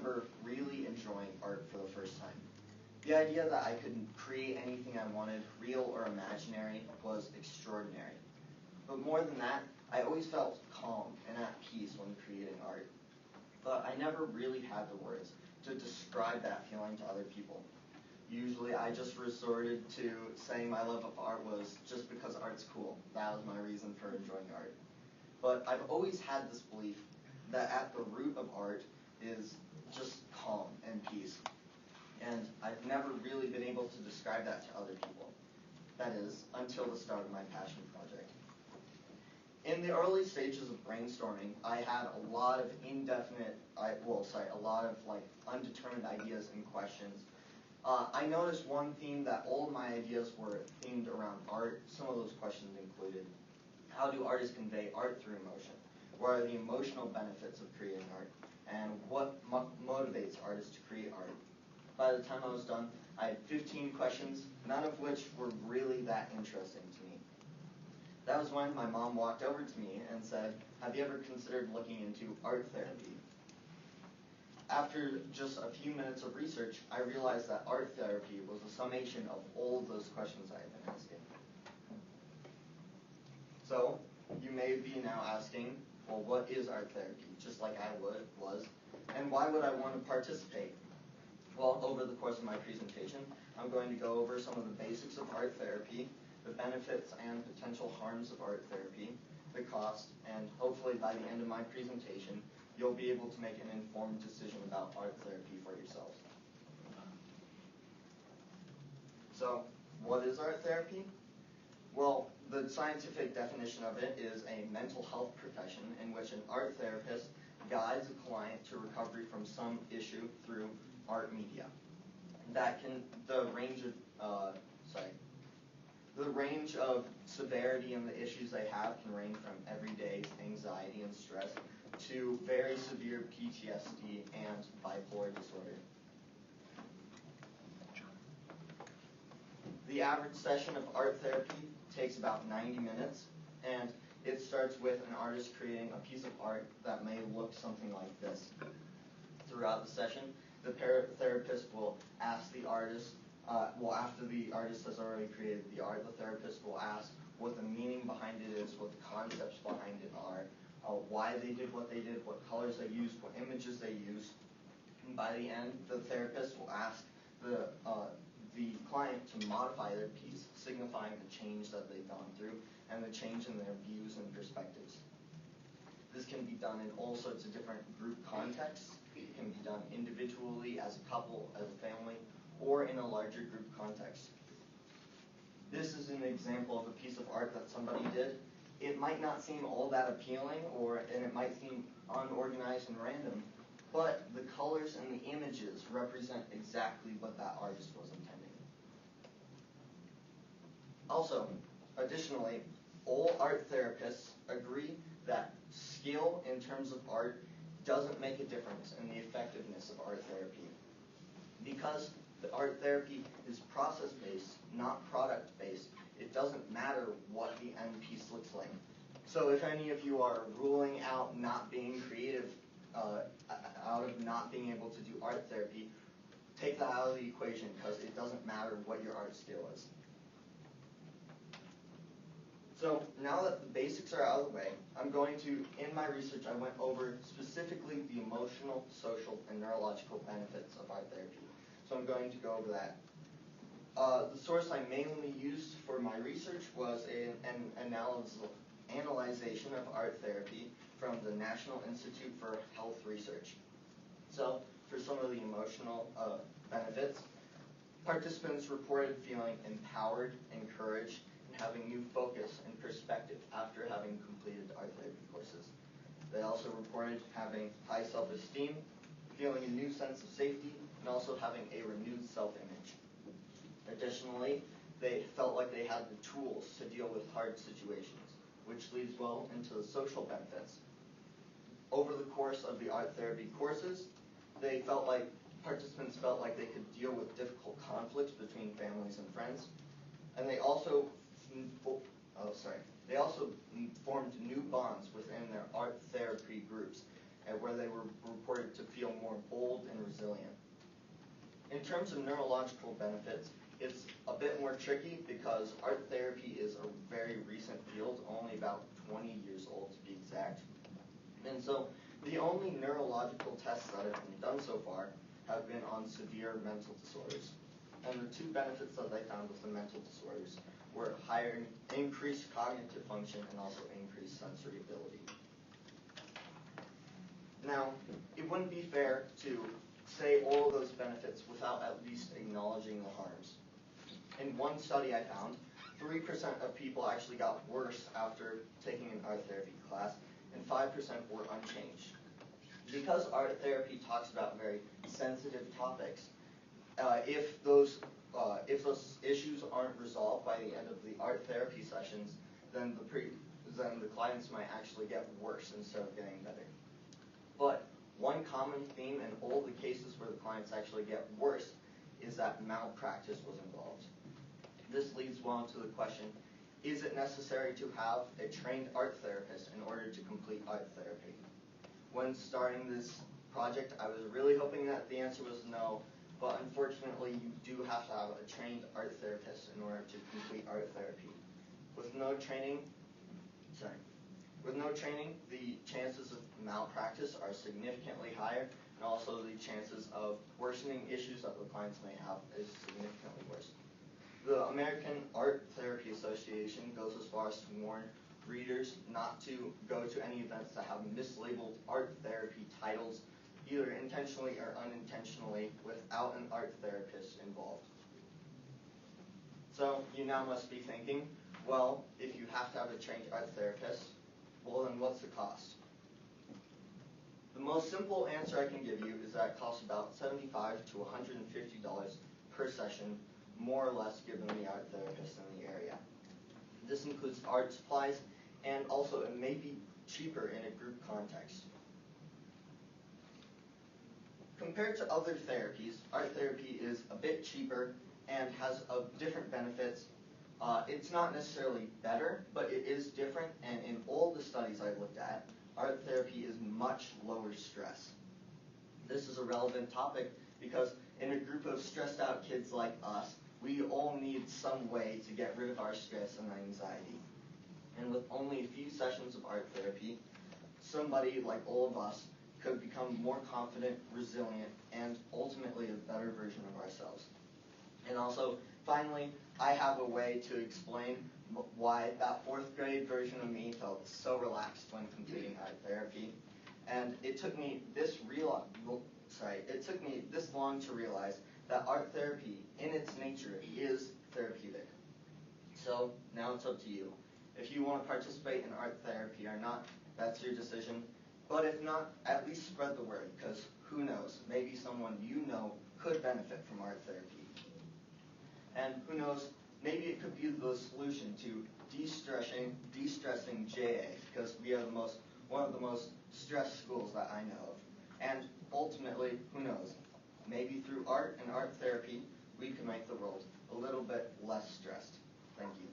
remember really enjoying art for the first time. The idea that I could create anything I wanted, real or imaginary, was extraordinary. But more than that, I always felt calm and at peace when creating art. But I never really had the words to describe that feeling to other people. Usually I just resorted to saying my love of art was just because art's cool. That was my reason for enjoying art. But I've always had this belief that at the root of art is just calm and peace. And I've never really been able to describe that to other people. That is, until the start of my passion project. In the early stages of brainstorming, I had a lot of undetermined ideas and questions. I noticed one theme that all of my ideas were themed around art. Some of those questions included, how do artists convey art through emotion? What are the emotional benefits of creating art? And what motivates artists to create art? By the time I was done, I had 15 questions, none of which were really that interesting to me. That was when my mom walked over to me and said, have you ever considered looking into art therapy? After just a few minutes of research, I realized that art therapy was a summation of all of those questions I had been asking. So, you may be now asking, well, what is art therapy? Just like I was, and why would I want to participate? Well, over the course of my presentation, I'm going to go over some of the basics of art therapy, the benefits and potential harms of art therapy, the cost, and hopefully by the end of my presentation, you'll be able to make an informed decision about art therapy for yourselves. So, what is art therapy? Well, the scientific definition of it is a mental health profession in which an art therapist guides a client to recovery from some issue through art media. The range of severity and the issues they have can range from everyday anxiety and stress to very severe PTSD and bipolar disorder. The average session of art therapy takes about 90 minutes, and it starts with an artist creating a piece of art that may look something like this. Throughout the session, the therapist will ask the artist, after the artist has already created the art, the therapist will ask what the meaning behind it is, what the concepts behind it are, why they did what they did, what colors they used, what images they used. And by the end, the therapist will ask the client to modify their piece, signifying the change that they've gone through and the change in their views and perspectives. This can be done in all sorts of different group contexts. It can be done individually, as a couple, as a family, or in a larger group context. This is an example of a piece of art that somebody did. It might not seem all that appealing, and it might seem unorganized and random, but the colors and the images represent exactly what that artist was intending. Also, additionally, all art therapists agree that skill in terms of art doesn't make a difference in the effectiveness of art therapy. Because the art therapy is process-based, not product-based, it doesn't matter what the end piece looks like. So if any of you are ruling out not being creative, out of not being able to do art therapy, take that out of the equation, because it doesn't matter what your art skill is. So now that the basics are out of the way, I'm going to, in my research, I went over specifically the emotional, social, and neurological benefits of art therapy. So I'm going to go over that. The source I mainly used for my research was an analyzation of art therapy from the National Institute for Health Research. So for some of the emotional benefits, participants reported feeling empowered, encouraged, and having new focus and perspective after having completed art therapy courses. They also reported having high self-esteem, feeling a new sense of safety, and also having a renewed self-image. Additionally, they felt like they had the tools to deal with hard situations, which leads well into the social benefits. Over the course of the art therapy courses, participants felt like they could deal with difficult conflicts between families and friends, and they also formed new bonds within their art therapy groups. and where they were reported to feel more bold and resilient. In terms of neurological benefits, it's a bit more tricky because art therapy is a very recent field, only about 20 years old to be exact. And so the only neurological tests that have been done so far have been on severe mental disorders. And the two benefits that they found with the mental disorders were increased cognitive function and also increased sensory ability. Now, it wouldn't be fair to say all of those benefits without at least acknowledging the harms. In one study I found, 3% of people actually got worse after taking an art therapy class, and 5% were unchanged. Because art therapy talks about very sensitive topics, if those issues aren't resolved by the end of the art therapy sessions, then the clients might actually get worse instead of getting better. But one common theme in all the cases where the clients actually get worse is that malpractice was involved. This leads well to the question, is it necessary to have a trained art therapist in order to complete art therapy? When starting this project, I was really hoping that the answer was no, but unfortunately you do have to have a trained art therapist in order to complete art therapy. With no training, the chances of malpractice are significantly higher, and also the chances of worsening issues that the clients may have is significantly worse. The American Art Therapy Association goes as far as to warn readers not to go to any events that have mislabeled art therapy titles, either intentionally or unintentionally, without an art therapist involved. So you now must be thinking, well, if you have to have a trained art therapist, well then what's the cost? The most simple answer I can give you is that it costs about $75 to $150 per session, more or less, given the art therapist in the area. This includes art supplies, and also it may be cheaper in a group context. Compared to other therapies, art therapy is a bit cheaper and has different benefits. It's not necessarily better, but it is different, and in all the studies I looked at, art therapy is much lower stress. This is a relevant topic because in a group of stressed out kids like us, we all need some way to get rid of our stress and anxiety. And with only a few sessions of art therapy, somebody like all of us could become more confident, resilient, and ultimately a better version of ourselves. And also, finally, I have a way to explain why that 4th grade version of me felt so relaxed when completing art therapy. And it took me this long to realize that art therapy, in its nature, is therapeutic. So now it's up to you. If you want to participate in art therapy or not, that's your decision. But if not, at least spread the word, because who knows, maybe someone you know could benefit from art therapy. And who knows, maybe it could be the solution to de-stressing JA, because we are one of the most stressed schools that I know of. And ultimately, who knows, maybe through art and art therapy, we can make the world a little bit less stressed. Thank you.